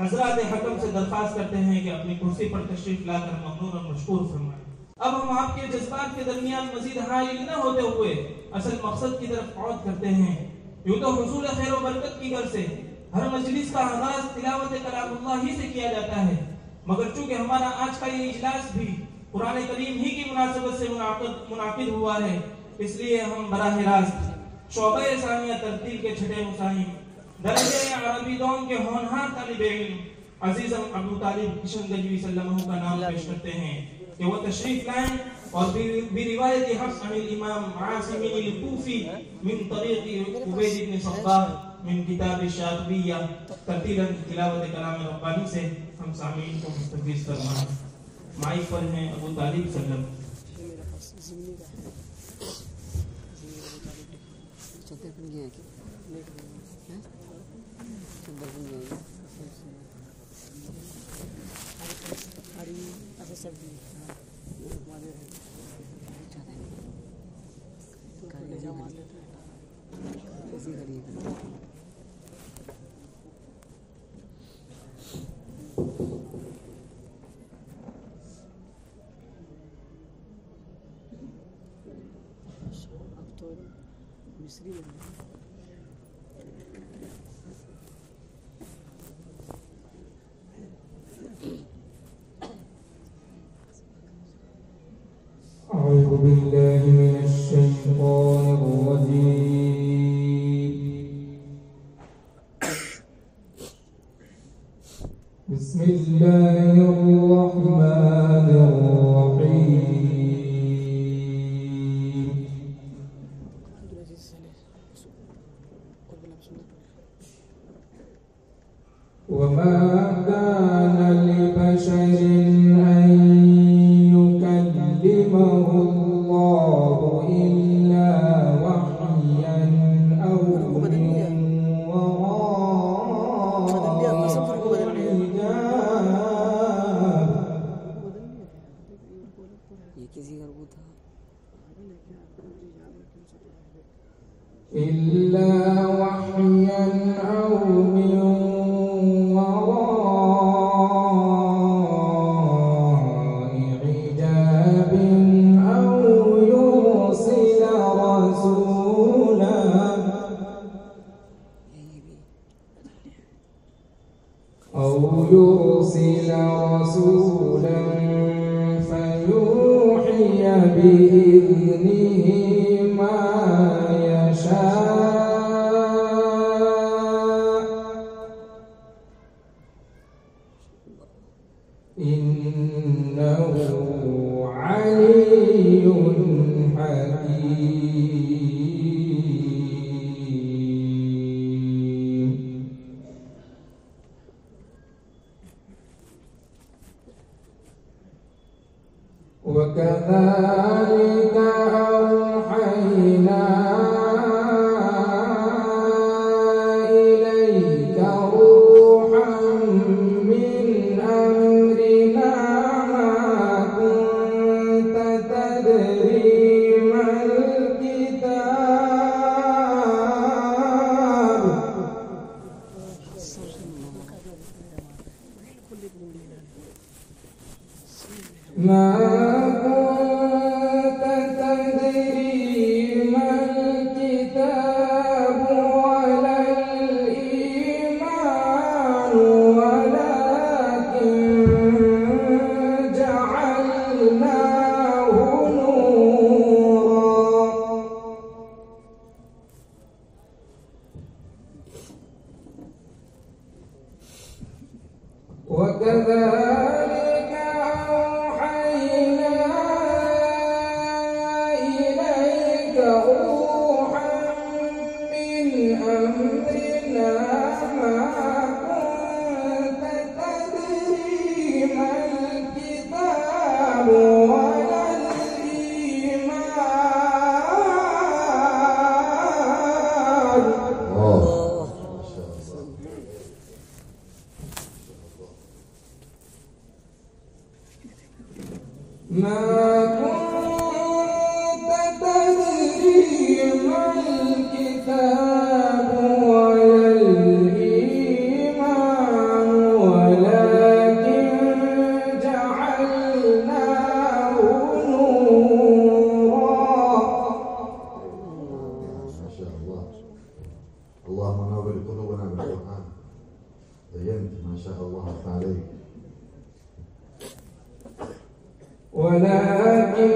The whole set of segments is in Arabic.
हज़रात हकम से दरख्वास्त करते हैं कि अपनी कुर्सी पर तशरीफ लाकर ममनून और मशकूर फरमाएं। अब हम आपके जज्बात के दरमियान मजीद हाइल न होते हुए असल मकसद की तरफ पहुंच करते हैं। यूं तो हुसूल खैर व बरकत की गर्ज से हर मजलिस का आगाज तिलावत कलामुल्लाह ही से किया जाता है, मगर चूंकि हमारा आज का ये इजलास भी कुरान करीम ही की मुनासबत से मुनाकिद हुआ है, इसलिए हम बराह रास्त शोबे सानिया तरतीब के छठे मुसाहिम दरजे अरबी दौन के होनहार तालिबे इल्म अजीज अबू तालिब किशनगंजी सल्लल्लाहु का नाम पेश करते हैं कि वो तशरीफ लाएं और बिरिवायत हफ्स अनिल इमाम आसिम अल-कूफी मिन तरीक़ उबैद इब्न सब्बाह मिन किताब शातिबिया तरतीलन तिलावत कलाम रब्बानी से हम सामीन को मुस्तफीज फरमाएं। माइक पर हैं अबू तालिब सल्लम। أعوذ بالله من الشيطان الرجيم. بسم الله الرحمن الرحيم. وما كان لبشر أن يكلمه الله إلا وحيا أو من وراء حجاب إلا وحيا أو من وراء حجاب أو يرسل رسولا فيوحي بإذنه ما يشاء إنه علي حكيم. وكذلك أوحينا إليك روحا من أمرنا ما كنت تدري ما الكتاب ما كنت تدري ما الكتاب ولا الإيمان ولكن جعلناه نورا وكذلك أوحينا إليك روحا من أمرنا ما كنت تدري ما الكتاب ولا الإيمان ما كنت تدري ما الكتاب ولا الإيمان زينت ما شاء الله عليك. ولكن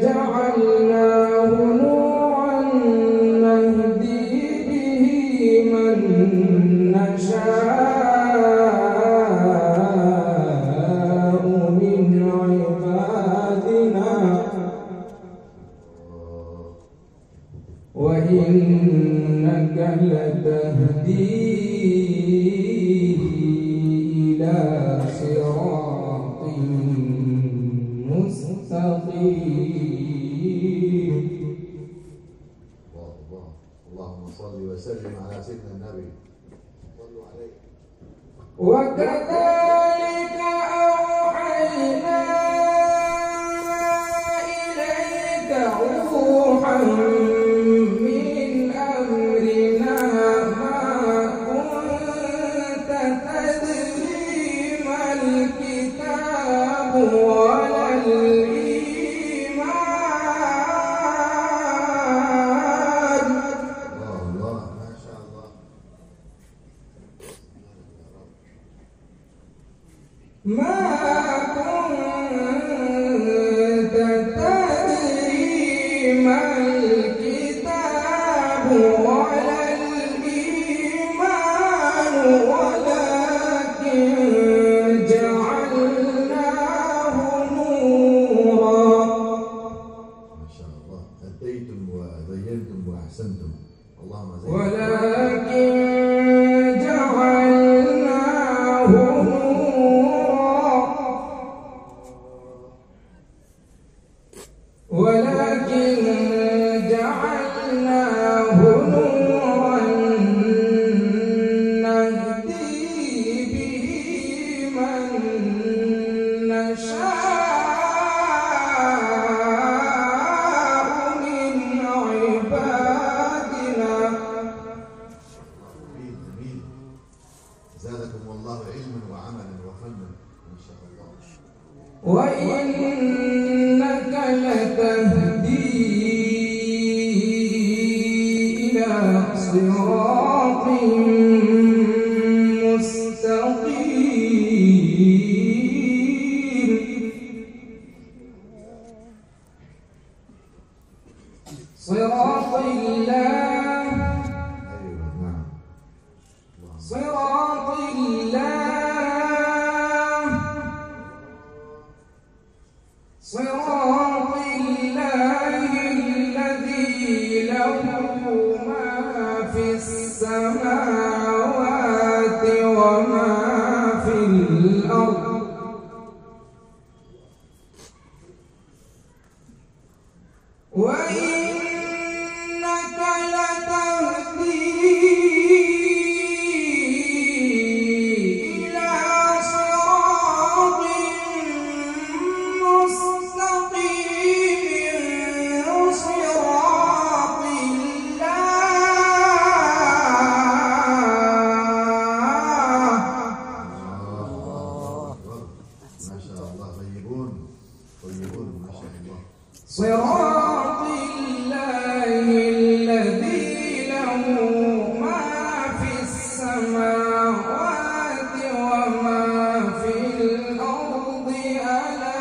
جعلناه نورا نهدي به من نشاء من عبادنا وإنك لتهدي إلى صراط مستقيم. الله اللهم صل وسلم على سيدنا النبي صلوا عليه. وكذلك أوحينا إليك روحا من أمرنا ما كنت تدري ما الكتاب ولا الإيمان. الله ما شاء الله. ما كنت تدري ما الكتاب ولا الإيمان ولكن جعلناه نورا. ما شاء الله أديتم وزينتم وأحسنتم. اللهم زين. ولكن جعلناه نورا ولكن جعلناه نورا نهدي به من نشاء من عبادنا. جميل جميل. زادكم الله علما وعملا وفنا ما شاء الله. وإنك لتهدي إلى صراط مستقيم. صراط الله أيوة نعم. صراط الله صراط الله الذي له ما في السماوات وما في الأرض وإنك لتهدي إلى صراط مستقيم. صراط الله. ما شاء الله. طيبون طيبون ما شاء الله. صراط الله الذي له ما في السماوات وما في الأرض ألا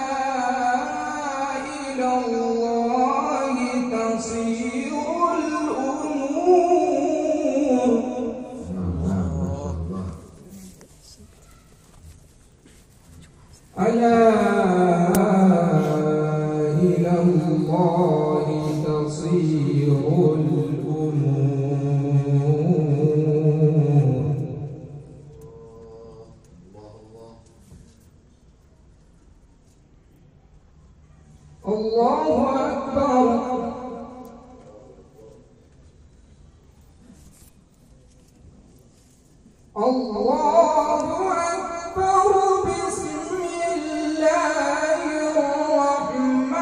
إلى الله تصير الأمور. نعم نعم ما شاء الله. ألا إلى الله تصير الأمور. الله الله. الله أكبر. الله أكبر. بسم الله الرحمن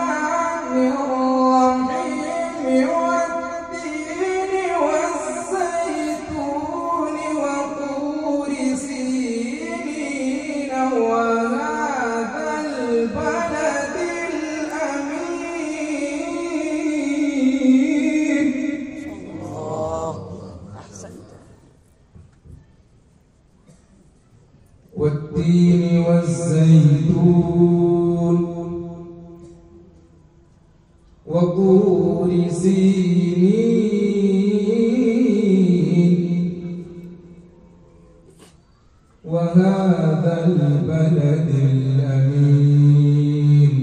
الرحيم. والتين والزيتون وطور سينين وهذا البلد الأمين. والتين والزيتون وطور سينين وهذا البلد الأمين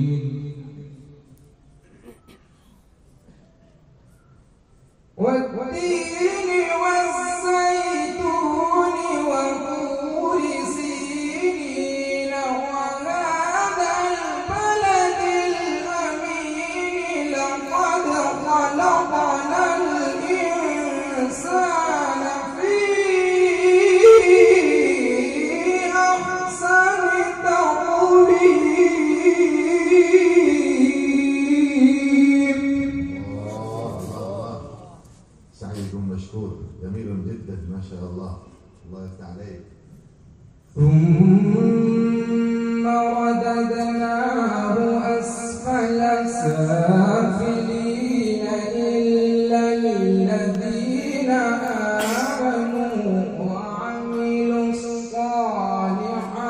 والتين والزيتون وطور سينين وهذا البلد الأمين لقد خلقنا الإنسان في أحسن تقويم. سعيكم مشكور، جميل جدا ما شاء الله، الله يفتح عليك. ثم رددناه أسفل سافلين إلا الذين آمنوا وعملوا الصالحات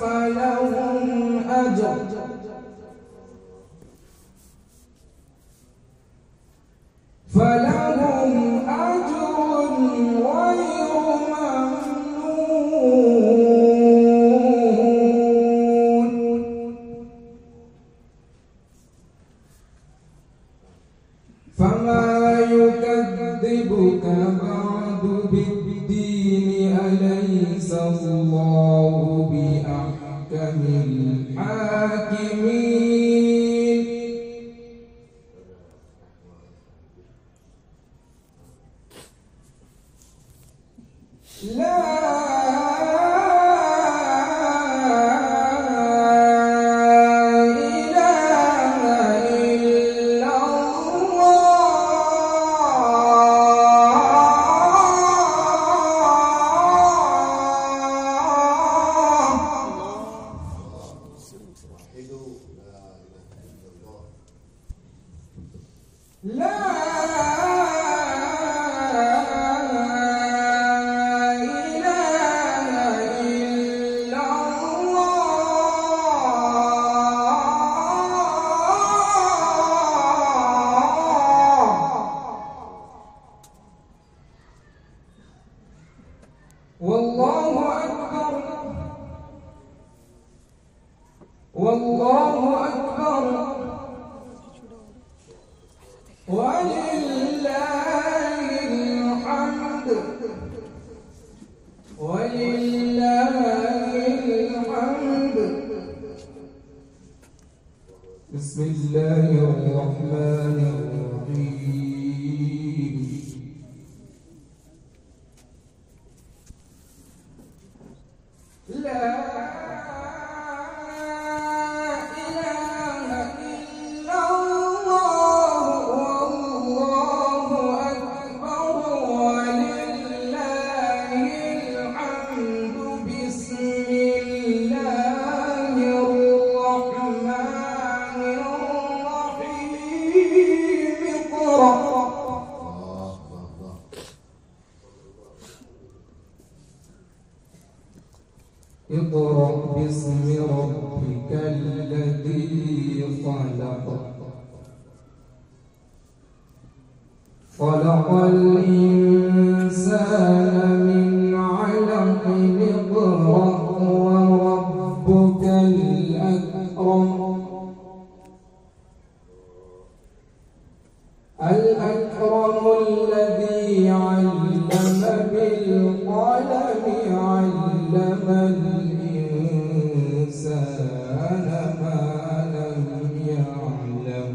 فلهم أجر غير ممنون. فما يكذبك بعد بالدين أليس الله بأحكم الحاكمين. لا إله إلا الله. لا والله أكبر والله أكبر ولله الحمد ولله الحمد. بسم الله الرحمن الرحيم. لا إله إلا الله والله أكبر ولله الحمد. بسم الله الرحمن الرحيم. اقرأ اقرأ باسم ربك الذي خلق خلق الإنسان من علق. اقرأ وربك الأكرم الأكرم الذي علم بالقلم علم الإنسان ما لم يعلم.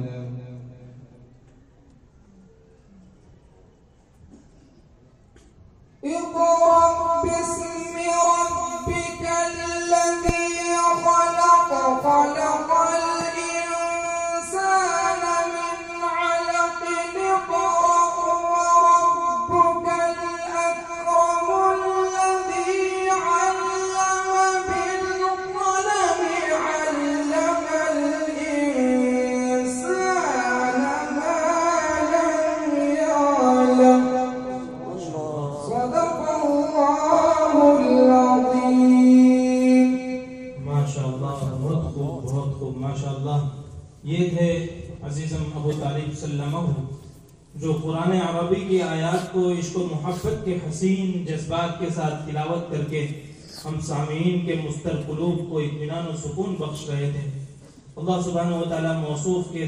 اقرأ باسم ربك الذي خلق خلق الإنسان من علق. اقرأ وربك الأكرم الذي علم بالقلم علم الإنسان ما لم يعلم. صدق الله العظيم. बहुत खूब माशाअल्लाह। ये थे अजीज़म अबू तालिब सल्लल्लाहु जो कुरान अरबी की आयत को इश्क व मोहब्बत के हसीन जज्बात के साथ तिलावत करके हम सामीन के मुस्तर कुलूब को इत्मीनान और सुकून बख्श रहे थे। अल्लाह सुब्हानहू व तआला मौसूफ के